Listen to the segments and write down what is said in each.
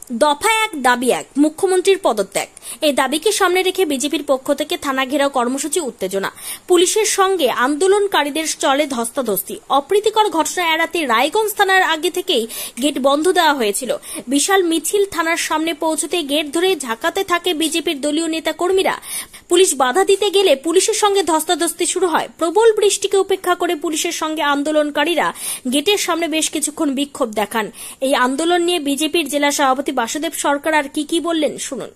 দফা এক দাবি এক, মুখ্যমন্ত্রীর পদত্যাগ। এই দাবিকে সামনে রেখে বিজেপির পক্ষ থেকে থানা ঘেরাও কর্মসূচি, উত্তেজনা, পুলিশের সঙ্গে আন্দোলনকারীদের চলে ধস্তাধস্তি। অপ্রীতিকর ঘটনা এড়াতে রায়গঞ্জ থানার আগে থেকেই গেট বন্ধ দেওয়া হয়েছিল। বিশাল মিছিল থানার সামনে পৌঁছতে গেট ধরে ঝাঁকাতে থাকে বিজেপির দলীয় নেতা কর্মীরা। পুলিশ বাধা দিতে গেলে পুলিশের সঙ্গে ধস্তাধস্তি শুরু হয়। প্রবল বৃষ্টিকে উপেক্ষা করে পুলিশের সঙ্গে আন্দোলনকারীরা গেটের সামনে বেশ কিছুক্ষণ বিক্ষোভ দেখান। এই আন্দোলন নিয়ে বিজেপির জেলা সভাপতি বাসুদেব সরকার আর কি বললেন শুনুন।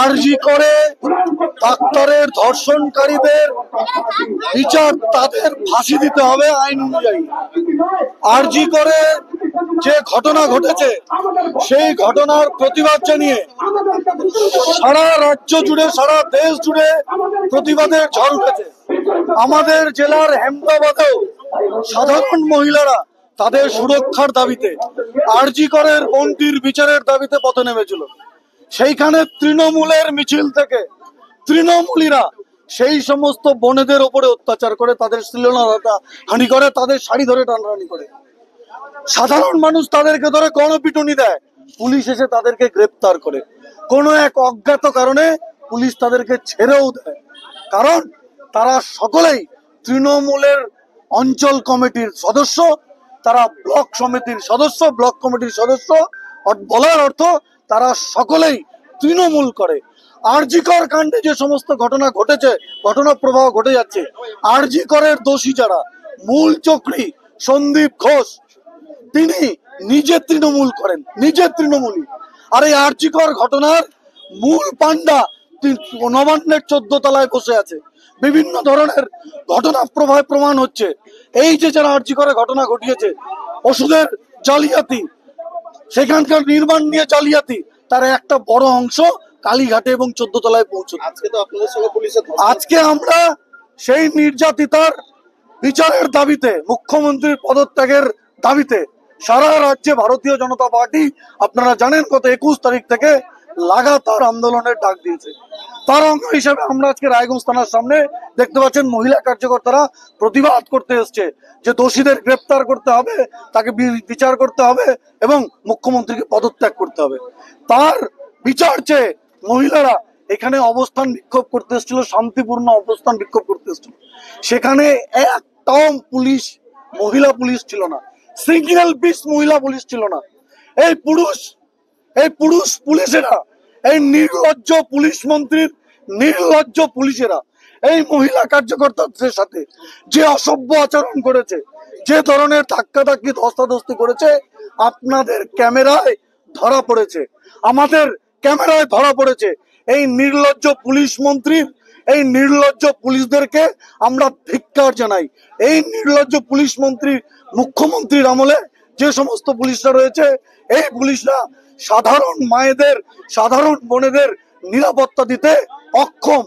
আরজি করে ডাক্তারের ধর্ষণকারীদের বিচার, তাদের ফাঁসি দিতে হবে আইন অনুযায়ী। আরজি করে যে ঘটনা ঘটেছে সেই ঘটনার প্রতিবাদ জানিয়ে সারা রাজ্য জুড়ে, সারা দেশ জুড়ে প্রতিবাদের ঝড় উঠেছে। আমাদের জেলার হেমদাবাদেও সাধারণ মহিলারা তাদের সুরক্ষার দাবিতে, আরজি করের বোনটির বিচারের দাবিতে পথে নেমেছিল। সেইখানে তৃণমূলের মিছিল থেকে তৃণমূলীরা সেই সমস্ত বোনেদের উপরে অত্যাচার করে, তাদের শ্লীলতা হানি করে, তাদের শাড়ি ধরে টানাটানি করে। সাধারণ মানুষ তাদেরকে ধরে গণপিটুনি দেয়, পুলিশ এসে তাদেরকে গ্রেপ্তার করে। কোনো এক অজ্ঞাত কারণে পুলিশ তাদেরকে ছেড়েও দেয়, কারণ তারা সকলেই তৃণমূলের অঞ্চল কমিটির সদস্য, তারা ব্লক সমিতির সদস্য, ব্লক কমিটির সদস্য। বলার অর্থ তারা সকলেই তৃণমূল করে। আরজি কর কাণ্ডে যে সমস্ত ঘটনা ঘটেছে, ঘটনা প্রবাহ ঘটে যাচ্ছে, আরজি করের দোষী যারা, মূল চক্রী সন্দীপ ঘোষ, তিনি নিজে তৃণমূল করেন, নিজে তৃণমূলী। আর এই আরজি কর ঘটনার মূল পান্ডা নবান্নের 14 তলায় বসে আছে। বিভিন্ন ধরনের ঘটনা প্রবাহে প্রমাণ হচ্ছে। এই যে যারা আরজি করে ঘটনা ঘটিয়েছে, ওষুধের জালিয়াতি, সেখানকার নির্মাণ নিয়ে জালিয়াতি, তার একটা বড় অংশ কালীঘাটে এবং 14 তলায় পৌঁছে। আজকে আমরা সেই নির্যাতিতার বিচারের দাবিতে, মুখ্যমন্ত্রীর পদত্যাগের দাবিতে সারা রাজ্যে ভারতীয় জনতা পার্টি, আপনারা জানেন, গত 21 তারিখ থেকে লাগাতার আন্দোলনের ডাক দিয়েছে। তার অঙ্গ হিসেবে আমরা আজকে রায়গঞ্জ থানার সামনে দেখতে পাচ্ছেন মহিলা কার্যকর্তারা প্রতিবাদ করতে এসছে যে দোষীদের গ্রেপ্তার করতে হবে, তাকে বিচার করতে হবে এবং মুখ্যমন্ত্রীকে পদত্যাগ করতে হবে। তার বিচার চেয়ে মহিলারা এখানে অবস্থান বিক্ষোভ করতে এসেছিল, শান্তিপূর্ণ অবস্থান বিক্ষোভ করতে এসেছিল। সেখানে একটাও পুলিশ, মহিলা পুলিশ ছিল না, সিঙ্গেল পিস মহিলা পুলিশ ছিল না। এই পুরুষ পুলিশেরা, এই নির্লজ্জ পুলিশ মন্ত্রীর নির্লজ্জ পুলিশেরা এই মহিলা কার্যকর্তাদের সাথে যে অসভ্য আচরণ করেছে, যে ধরনের ধাক্কাধাক্কি ধস্তাধস্তি করেছে, আপনাদের ক্যামেরায় ধরা পড়েছে, আমাদের ক্যামেরায় ধরা পড়েছে। এই নির্লজ্জ পুলিশ মন্ত্রীর, এই নির্লজ্জ পুলিশদেরকে আমরা ধিক্কার জানাই। এই নির্লজ্জ পুলিশ মন্ত্রী, মুখ্যমন্ত্রীর আমলে যে সমস্ত পুলিশরা রয়েছে, এই পুলিশরা সাধারণ মায়েদের, সাধারণ বোনেদের নিরাপত্তা দিতে অক্ষম।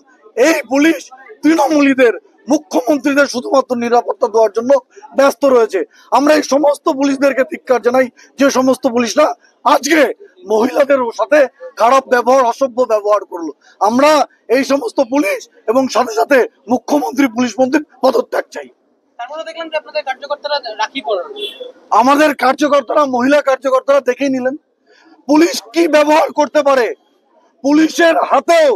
এই পুলিশ তৃণমূলীদের, মুখ্যমন্ত্রীদের শুধুমাত্র নিরাপত্তা দেওয়ার জন্য ব্যস্ত রয়েছে। আমরা এই সমস্ত পুলিশদেরকে ধিক্কার জানাই, যে সমস্ত পুলিশরা আজকে মহিলাদের সাথে খারাপ ব্যবহার, অসভ্য ব্যবহার করলো। আমরা এই সমস্ত পুলিশ এবং সাথে সাথে মুখ্যমন্ত্রী, পুলিশ মন্ত্রীর পদত্যাগ চাই। আমাদের কার্যকর্তারা, মহিলা কার্যকর্তারা দেখেই নিলেন পুলিশ কি ব্যবহার করতে পারে। পুলিশের হাতেও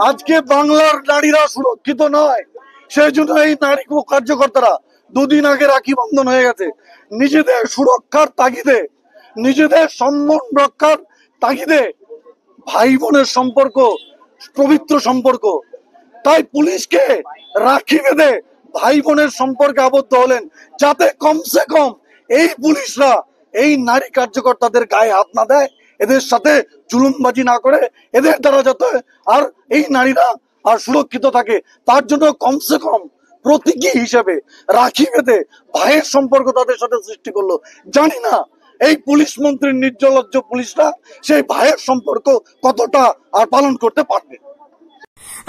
আজকে বাংলার নারীরা সুরক্ষিত নয়। সেই জন্য এই নারী কার্যকর্তারা, দুদিন আগে রাখি বন্ধন হয়ে গেছে, নিজেদের সুরক্ষার তাগিদে, নিজেদের সম্মান রক্ষার তাগিদে, ভাই বোনের সম্পর্ক পবিত্র সম্পর্ক, তাই পুলিশকে রাখি বেঁধে ভাই বোনের সম্পর্কে আবদ্ধ হলেন, যাতে কমসে কম এই পুলিশরা এই নারী কার্যকর্তাদের গায়ে হাত না দেয়, এদের সাথে জুলুমবাজি না করে, এদের দ্বারা যাতে আর এই নারীরা আর সুরক্ষিত থাকে, তার জন্য কমসে কম প্রতীকী হিসেবে রাখি বেঁধে ভাইয়ের সম্পর্ক তাদের সাথে সৃষ্টি করলো। জানি না এই পুলিশ মন্ত্রীর নির্লজ্জ পুলিশরা সেই ভাইয়ের সম্পর্ক কতটা আর পালন করতে পারবে।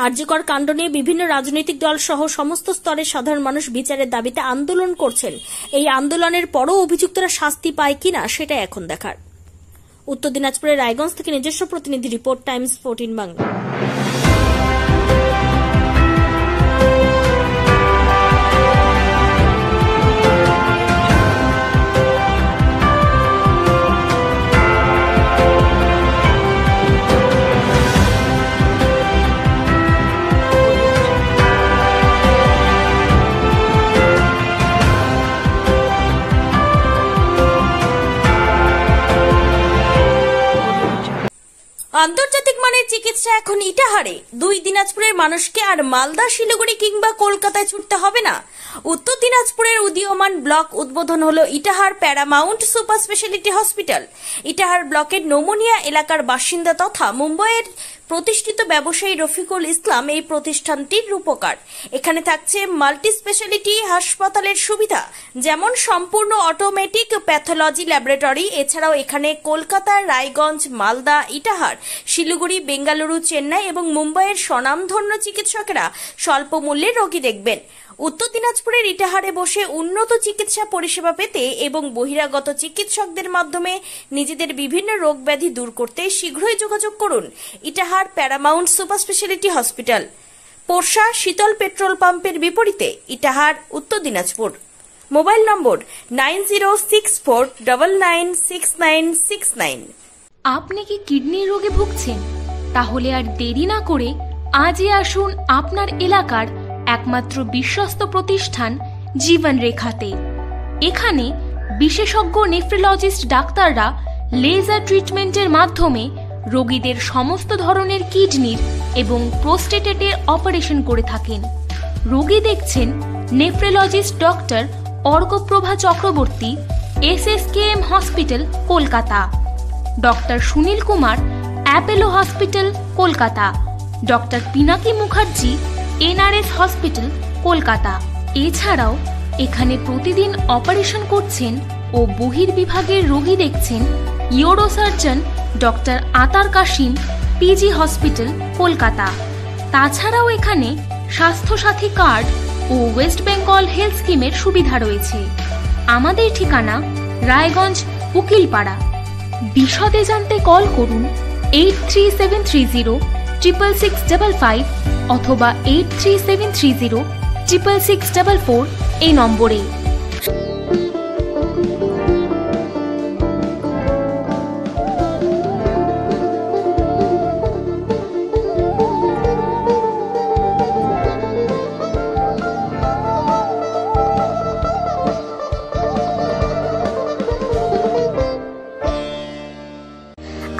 আরজি কর কাণ্ড নিয়ে বিভিন্ন রাজনৈতিক দল সহ সমস্ত স্তরের সাধারণ মানুষ বিচারের দাবিতে আন্দোলন করছেন। এই আন্দোলনের পরও অভিযুক্তরা শাস্তি পায় কিনা সেটা এখন দেখার। উত্তর দিনাজপুরের রায়গঞ্জ থেকে নিজস্ব প্রতিনিধি রিপোর্ট, টাইমস 14 বাংলা। আন্তর্জাতিক মানের চিকিৎসা এখন ইটাহারে। 2 দিনাজপুরের মানুষকে আর মালদা, শিলিগুড়ি কিংবা কলকাতায় ছুটতে হবে না। উত্তর দিনাজপুরের উদীয়মান ব্লক উদ্বোধন হলো Itahar Paramount super speciality hospital. Itahar ব্লকের নোমনিয়া এলাকার বাসিন্দা তথা মুম্বাইয়ের প্রতিষ্ঠিত ব্যবসায়ী রফিকুল ইসলাম এই প্রতিষ্ঠানটির রূপকার। এখানে থাকছে মাল্টি স্পেশালিটি হাসপাতালের সুবিধা, যেমন সম্পূর্ণ অটোমেটিক প্যাথোলজি ল্যাবরেটরি। এছাড়াও এখানে কলকাতা, রায়গঞ্জ, মালদা, ইটাহার, শিলিগুড়ি, বেঙ্গালুরু, চেন্নাই এবং মুম্বাইয়ের স্বনামধন্য চিকিৎসকেরা স্বল্প মূল্যে রোগী দেখবেন। উত্তর দিনাজপুরের ইটাহারে বসে উন্নত চিকিৎসা পরিষেবা পেতে এবং বহিরাগত চিকিৎসকদের মাধ্যমে নিজেদের বিভিন্ন রোগ ব্যাধি দূর করতে শীঘ্রই যোগাযোগ করুন Itahar Paramount super speciality hospital, Porsha Shital petrol পাম্পের বিপরীতে, ইটাহার, উত্তর দিনাজপুর। মোবাইল নম্বর 9064996969। আপনি কি কিডনি রোগে ভুগছেন? তাহলে আর দেরি না করে আজই আসুন আপনার এলাকার একমাত্র বিশ্বস্ত প্রতিষ্ঠান জীবন রেখাতে। এখানে বিশেষজ্ঞ নেফ্রোলজিস্ট ডাক্তাররা লেজার ট্রিটমেন্টের মাধ্যমে রোগীদের সমস্ত ধরনের কিডনির এবং প্রোস্টেটের অপারেশন করে থাকেন। রোগী দেখছেন nephrologist doctor Arkaprava Chakraborty, SSKM hospital, Kolkata. Doctor Sunil Kumar, Apollo hospital, Kolkata. Doctor Pinaki Mukherjee, NRS hospital, Kolkata. এছাড়াও এখানে প্রতিদিন অপারেশন করছেন ও বহির্বিভাগের রোগী দেখছেন ইউরোসার্জন ডক্টর আতার কাশিম, PG হসপিটাল, কলকাতা। তাছাড়াও এখানে স্বাস্থ্যসাথী কার্ড ও ওয়েস্ট বেঙ্গল হেলথ স্কিমের সুবিধা রয়েছে। আমাদের ঠিকানা রায়গঞ্জ, উকিলপাড়া। বিশদে জানতে কল করুন 8373066655 অথবা 8373066644 এই নম্বরে।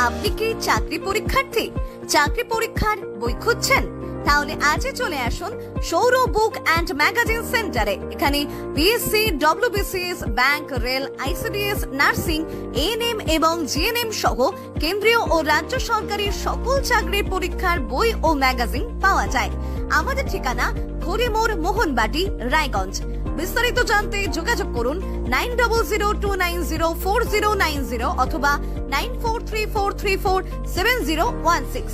আপনি কি চাকরি পরীক্ষার্থী? চাকরি পরীক্ষার বই খুঁজছেন? তাহলে আজই চলে আসুন সৌর বুক অ্যান্ড ম্যাগাজিন সেন্টারে। এখানে BSc, WBCS, bank, rail, ICDS, nursing, ANM এবং GNM সহ কেন্দ্রীয় ও রাজ্য সরকারি সকল চাকরির পরীক্ষার বই ও ম্যাগাজিন পাওয়া যায়। আমাদের ঠিকানা ঘড়িমোড়, মোহনবাটি, রায়গঞ্জ। বিস্তারিত জানতে যোগাযোগ করুন 9002904090 অথবা 9434347016।